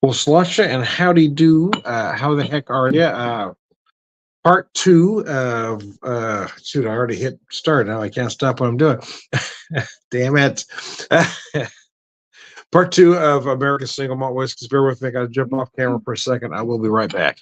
Well, Slusha and howdy do. How the heck are you? Part two of shoot, I already hit start now. I can't stop what I'm doing. Damn it. Part two of American Single Malt Whiskeys. Bear with me. I got to jump off camera for a second. I will be right back.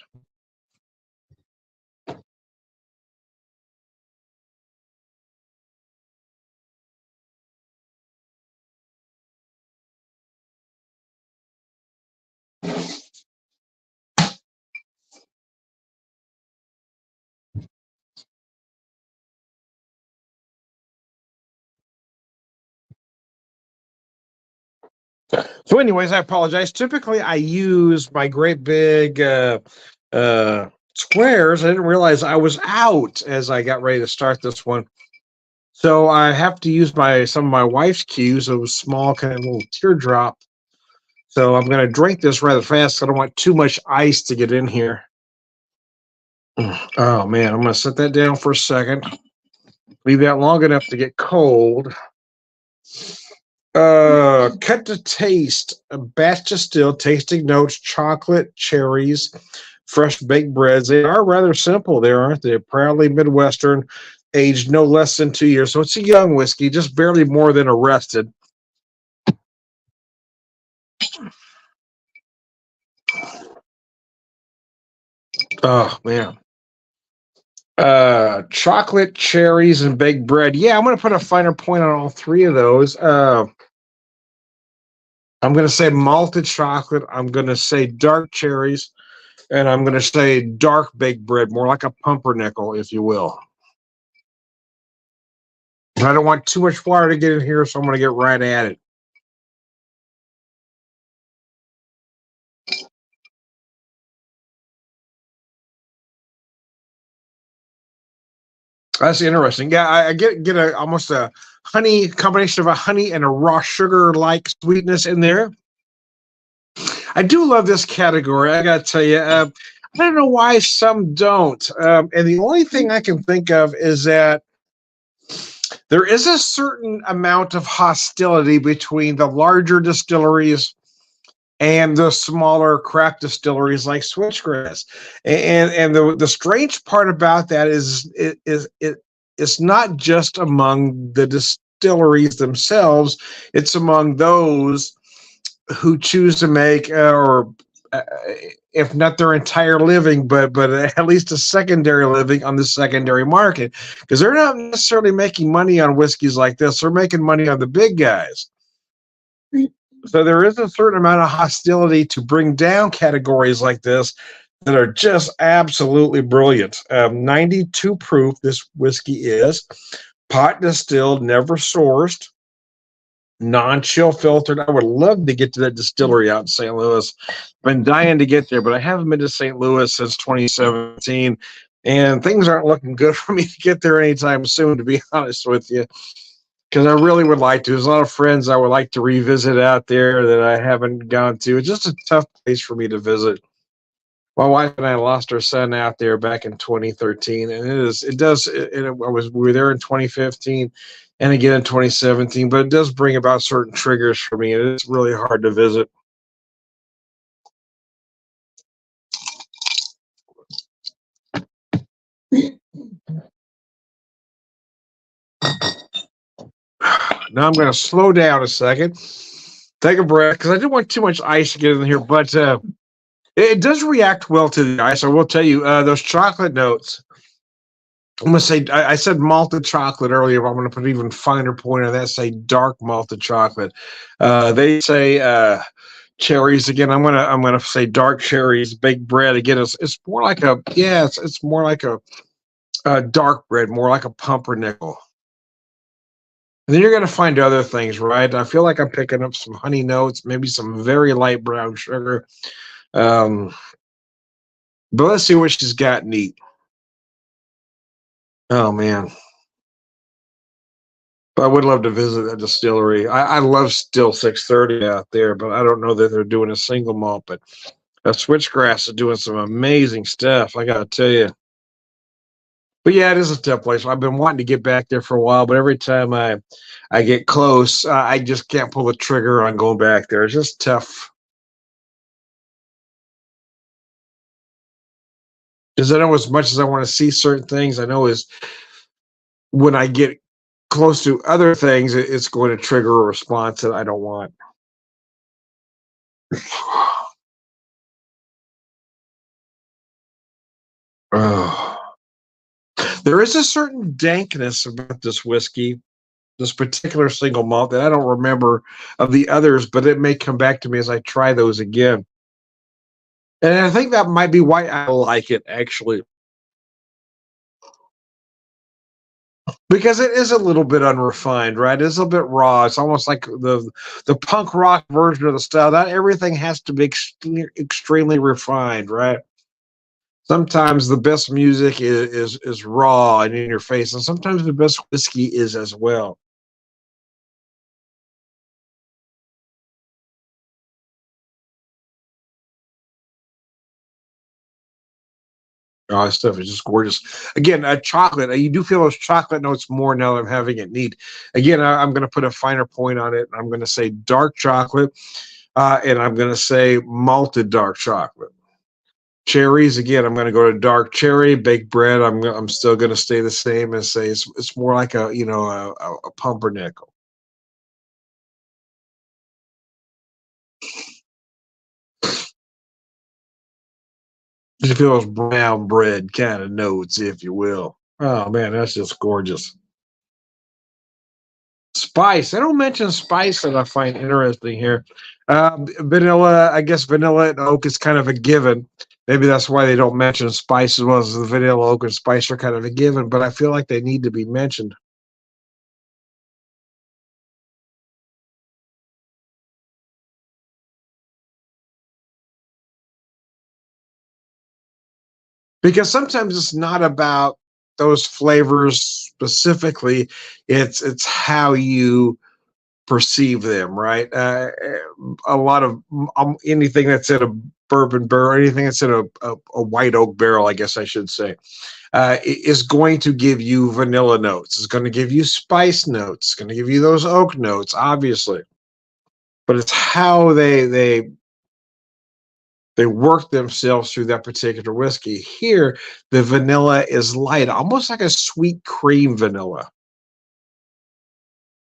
So, anyways, I apologize. Typically, I use my great big squares. I didn't realize I was out as I got ready to start this one. So I have to use some of my wife's cubes, those small kind of little teardrop. So I'm going to drink this rather fast. I don't want too much ice to get in here. Oh man, I'm going to set that down for a second. Leave that long enough to get cold. Cut to taste, a batch distilled, tasting notes, chocolate, cherries, fresh baked breads. They are rather simple there, aren't they? Proudly Midwestern, aged no less than 2 years. So it's a young whiskey, just barely more than arrested. Oh man. Chocolate, cherries, and baked bread. Yeah, I'm going to put a finer point on all three of those. I'm going to say malted chocolate. I'm going to say dark cherries. And I'm going to say dark baked bread, more like a pumpernickel, if you will. I don't want too much water to get in here, so I'm going to get right at it. That's interesting. Yeah, I get almost a honey combination of a honey and a raw sugar like sweetness in there. I do love this category. I got to tell you, I don't know why some don't. And the only thing I can think of is that there is a certain amount of hostility between the larger distilleries and the smaller craft distilleries like Switchgrass. And the strange part about that is it's not just among the distilleries themselves; it's among those who choose to make or if not their entire living, but at least a secondary living on the secondary market, because they're not necessarily making money on whiskeys like this. They're making money on the big guys. So there is a certain amount of hostility to bring down categories like this that are just absolutely brilliant. 92 proof, this whiskey is pot distilled, never sourced, non-chill filtered. I would love to get to that distillery out in St. Louis. Been dying to get there, but I haven't been to St. Louis since 2017, and things aren't looking good for me to get there anytime soon, to be honest with you, because I really would like to. There's a lot of friends I would like to revisit out there that I haven't gone to. It's just a tough place for me to visit. My wife and I lost our son out there back in 2013, and we were there in 2015 and again in 2017, but it does bring about certain triggers for me, and it's really hard to visit. Now I'm going to slow down a second, take a breath, because I didn't want too much ice to get in here, but it does react well to the ice. I will tell you, those chocolate notes, I'm going to say, I said malted chocolate earlier, but I'm going to put an even finer point on that, say dark malted chocolate. They say cherries again. I'm gonna say dark cherries, baked bread again. It's more like it's more like a dark bread, more like a pumpernickel. And then you're gonna find other things, right? I feel like I'm picking up some honey notes, maybe some very light brown sugar. But let's see what she's got neat. Oh man. I would love to visit that distillery. I love Still 630 out there, but I don't know that they're doing a single malt. But Switchgrass is doing some amazing stuff, I got to tell you. But yeah, it is a tough place. I've been wanting to get back there for a while, but every time I get close, I just can't pull the trigger on going back there. It's just tough. Because I know as much as I want to see certain things, I know is when I get close to other things, it's going to trigger a response that I don't want. Ugh. There is a certain dankness about this whiskey, this particular single malt that I don't remember of the others, but it may come back to me as I try those again. And I think that might be why I like it, actually, because it is a little bit unrefined, right? It's a bit raw. It's almost like the punk rock version of the style. Not everything has to be extremely refined, right? Sometimes the best music is raw and in your face, and sometimes the best whiskey is as well. Oh, this stuff is just gorgeous. Again, chocolate. You do feel those chocolate notes more now that I'm having it neat. Again, I'm going to put a finer point on it. I'm going to say dark chocolate, and I'm going to say malted dark chocolate. Cherries. Again, I'm going to go to dark cherry. Baked bread. I'm still going to stay the same and say it's more like a pumpernickel. You feel those brown bread kind of notes, if you will. Oh man, that's just gorgeous. Spice. I don't mention spice that I find interesting here. Vanilla. I guess vanilla and oak is kind of a given. Maybe that's why they don't mention spice as well as the vanilla, oak, and spice are kind of a given. But I feel like they need to be mentioned because sometimes it's not about those flavors specifically. It's how you perceive them, right? A lot of anything that's in a bourbon barrel, anything that's in a white oak barrel, I guess I should say, is going to give you vanilla notes. It's going to give you spice notes. It's going to give you those oak notes, obviously. But it's how they work themselves through that particular whiskey. Here, the vanilla is light, almost like a sweet cream vanilla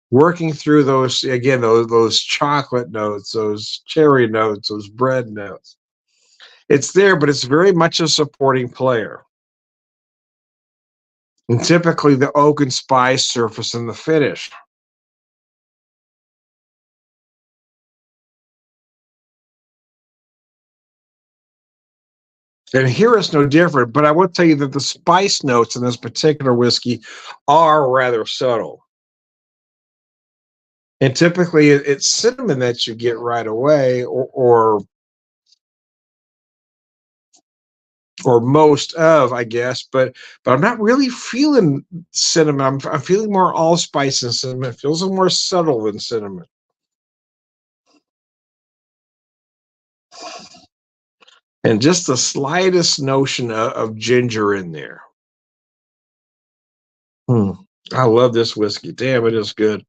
working through those again those chocolate notes, those cherry notes, those bread notes. It's there, but it's very much a supporting player. And typically the oak and spice surface in the finish. And here it's no different, but I will tell you that the spice notes in this particular whiskey are rather subtle. And typically it's cinnamon that you get right away, or most of, I guess, but I'm not really feeling cinnamon. I'm feeling more allspice than cinnamon. It feels a little more subtle than cinnamon, and just the slightest notion of ginger in there. Hmm. I love this whiskey. Damn, it is good.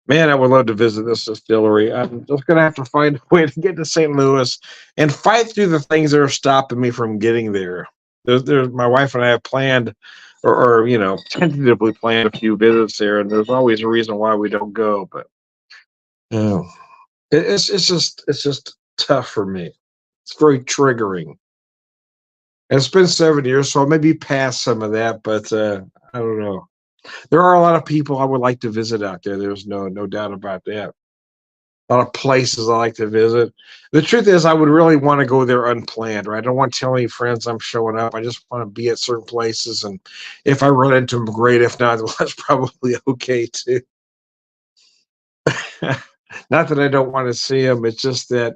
Man, I would love to visit this distillery. I'm just gonna have to find a way to get to St. Louis and fight through the things that are stopping me from getting there. My wife and I have planned, or tentatively planned a few visits there, and there's always a reason why we don't go. But yeah, it's just tough for me. It's very triggering. And it's been 7 years, so I may be past some of that, but I don't know. There are a lot of people I would like to visit out there. There's no doubt about that. A lot of places I like to visit. The truth is, I would really want to go there unplanned, right? I don't want to tell any friends I'm showing up. I just want to be at certain places, and if I run into them, great. If not, well, that's probably okay too. Not that I don't want to see them. It's just that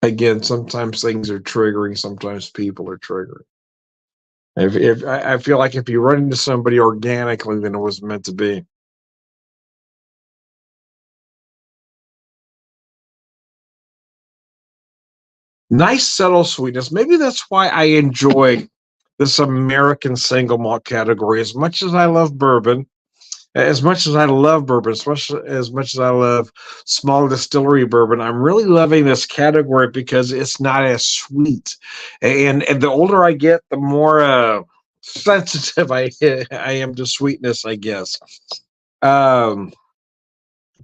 again, sometimes things are triggering. Sometimes people are triggering. If I feel like if you run into somebody organically, then it was meant to be. Nice subtle sweetness. Maybe that's why I enjoy this American single malt category as much as I love bourbon. As much as I love bourbon, as much as I love small distillery bourbon, I'm really loving this category because it's not as sweet. And the older I get, the more sensitive I am to sweetness, I guess. Um,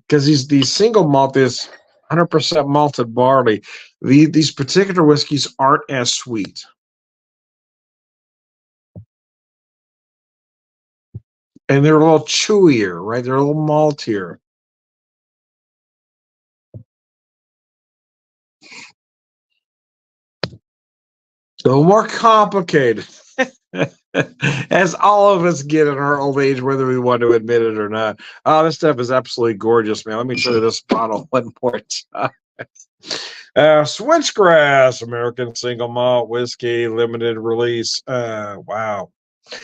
because these single malt is 100% malted barley. These particular whiskeys aren't as sweet, and they're a little chewier, right? They're a little maltier, a little more complicated. As all of us get in our old age, whether we want to admit it or not. Oh, this stuff is absolutely gorgeous, man. Let me show you this bottle one more time. Switchgrass, American single malt whiskey, limited release. Wow.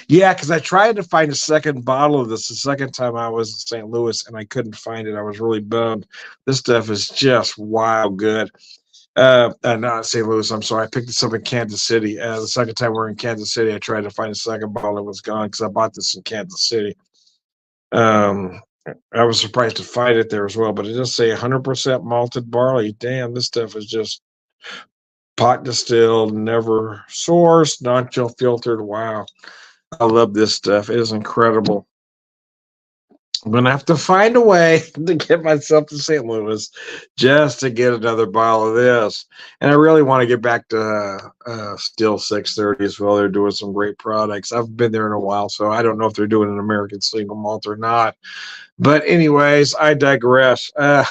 Yeah, because I tried to find a second bottle of this the second time I was in St. Louis, and I couldn't find it. I was really bummed. This stuff is just wild good. Not St. Louis. I'm sorry. I picked this up in Kansas City. The second time we were in Kansas City, I tried to find a second bottle. It was gone because I bought this in Kansas City. Um, I was surprised to find it there as well, but it does say 100% malted barley. Damn, this stuff is just pot distilled, never sourced, not chill filtered. Wow, I love this stuff. It is incredible. I'm gonna have to find a way to get myself to St. Louis just to get another bottle of this. And I really want to get back to Still 630 as well. They're doing some great products. I've been there in a while, so I don't know if they're doing an American single malt or not. But anyways, I digress. Man.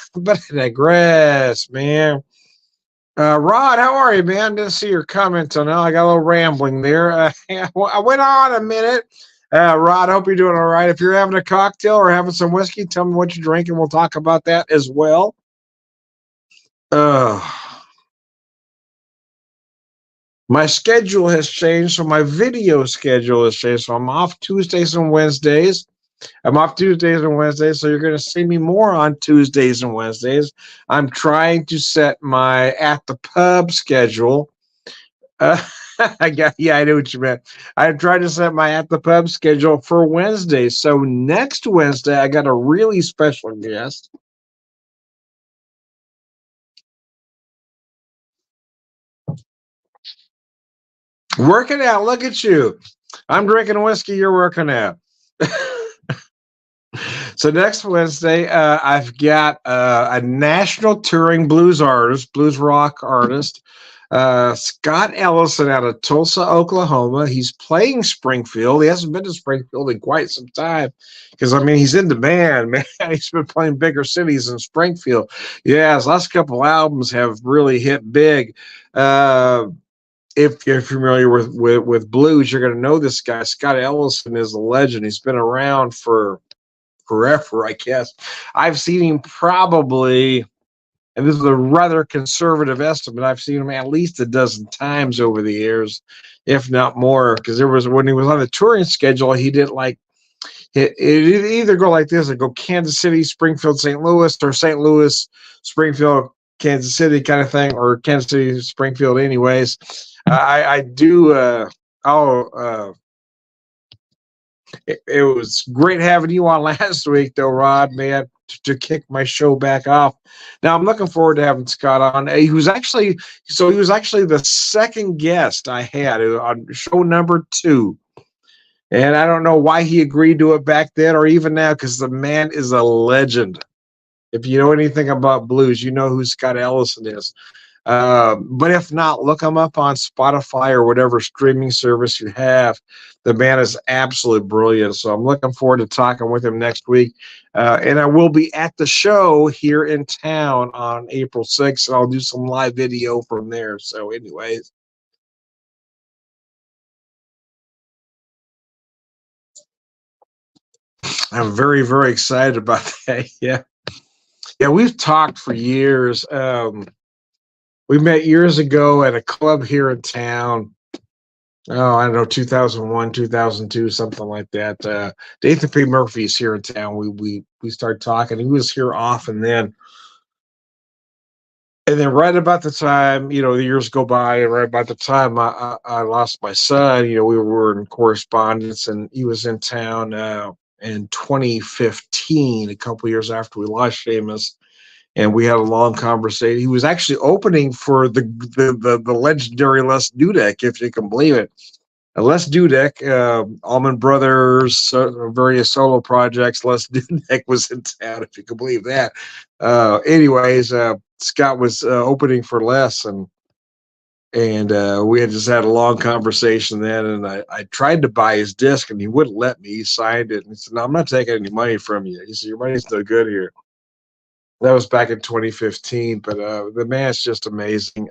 Rod, how are you, man? Didn't see your comment on that. I got a little rambling there. I went on a minute. Rod, hope you're doing all right. If you're having a cocktail or having some whiskey, tell me what you're drinking. We'll talk about that as well. My schedule has changed, so my video schedule has changed. So I'm off Tuesdays and Wednesdays. So you're going to see me more on Tuesdays and Wednesdays. I'm trying to set my at the pub schedule. I knew what you meant. I'm trying to set my at the pub schedule for Wednesday. So next Wednesday, I got a really special guest. Working out. Look at you. I'm drinking whiskey. You're working out. So next Wednesday, I've got a national touring blues rock artist, Scott Ellison out of Tulsa, Oklahoma. He's playing Springfield. He hasn't been to Springfield in quite some time because, I mean, he's in demand, man. He's been playing bigger cities than Springfield. Yeah, his last couple albums have really hit big. If you're familiar with blues, you're going to know this guy. Scott Ellison is a legend. He's been around for forever, I guess. I've seen him probably, and this is a rather conservative estimate, I've seen him at least a dozen times over the years, if not more, because there was, when he was on the touring schedule, he did like, it either go like this, or go Kansas City, Springfield, St. Louis, or St. Louis, Springfield, Kansas City kind of thing, or Kansas City, Springfield anyways. It was great having you on last week, though, Rod, man, to kick my show back off. Now I'm looking forward to having Scott on. He was actually the second guest I had on show number 2, and I don't know why he agreed to it back then or even now, because the man is a legend. If you know anything about blues, you know who Scott Ellison is. But if not, look him up on Spotify or whatever streaming service you have. The man is absolutely brilliant. So I'm looking forward to talking with him next week. And I will be at the show here in town on April 6th, and I'll do some live video from there. So anyways. I'm very, very excited about that. Yeah. Yeah, we've talked for years. We met years ago at a club here in town. Oh, I don't know, 2001, 2002, something like that. Nathan P. Murphy's here in town. We started talking. He was here often then. And then right about the time, the years go by, and right about the time I lost my son, we were in correspondence, and he was in town. in 2015, a couple years after we lost Seamus, and we had a long conversation. He was actually opening for the legendary Les Dudek, if you can believe it. Les Dudek, Allman Brothers, various solo projects. Les Dudek was in town, if you can believe that. Anyways, Scott was opening for Les, and we had just had a long conversation then. And I tried to buy his disc, and he wouldn't let me. He signed it, and he said, "No, I'm not taking any money from you." He said, "Your money's no good here." That was back in 2015, but the man's just amazing.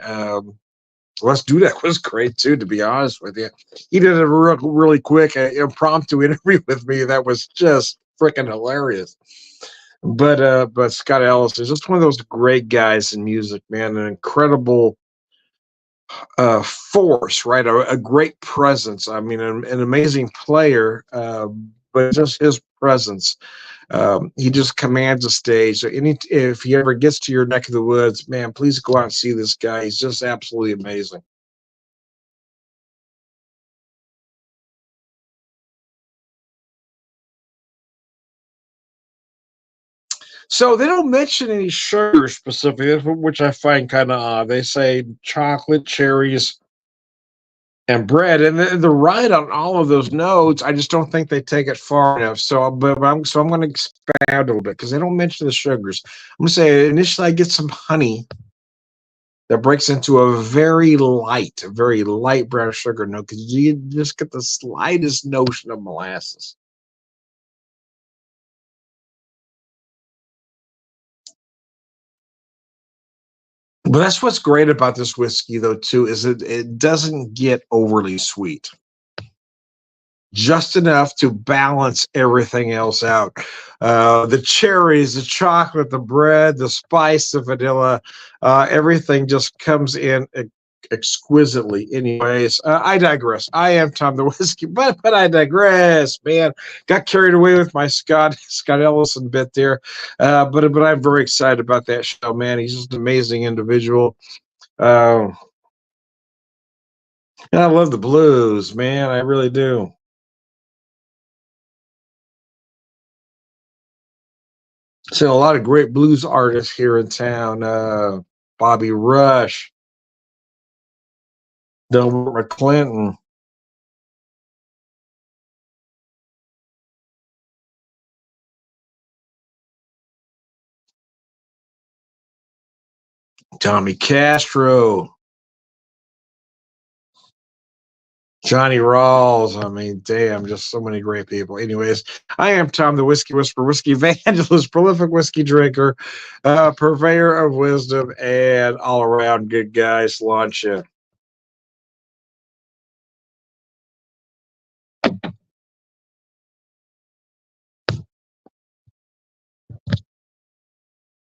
Les Dudek was great too, to be honest with you. He did a really quick impromptu interview with me that was just freaking hilarious. But Scott Ellis is just one of those great guys in music, man. An incredible force, right? A great presence. I mean, an amazing player, but just his presence. He just commands a stage. So if he ever gets to your neck of the woods, man, please go out and see this guy. He's just absolutely amazing. So they don't mention any sugar specifically, which I find kind of odd. They say chocolate, cherries, and bread, and the right on all of those notes. I just don't think they take it far enough. So, I'm going to expand a little bit because they don't mention the sugars. I'm going to say initially I get some honey that breaks into a very light brown sugar note because you just get the slightest notion of molasses. But that's what's great about this whiskey, though, too, is it doesn't get overly sweet. Just enough to balance everything else out. The cherries, the chocolate, the bread, the spice, the vanilla, everything just comes in exquisitely. Anyways, I digress. I am Tom the Whiskey, but I digress, man. Got carried away with my Scott Ellison bit there, but I'm very excited about that show, man. He's just an amazing individual. And I love the blues, man. I really do. Seen a lot of great blues artists here in town. Bobby Rush, Delbert McClinton, Tommy Castro, Johnny Rawls. I mean, damn, just so many great people. Anyways, I am Tom the Whiskey Whisperer, whiskey evangelist, prolific whiskey drinker, purveyor of wisdom, and all around good guy. Launch you.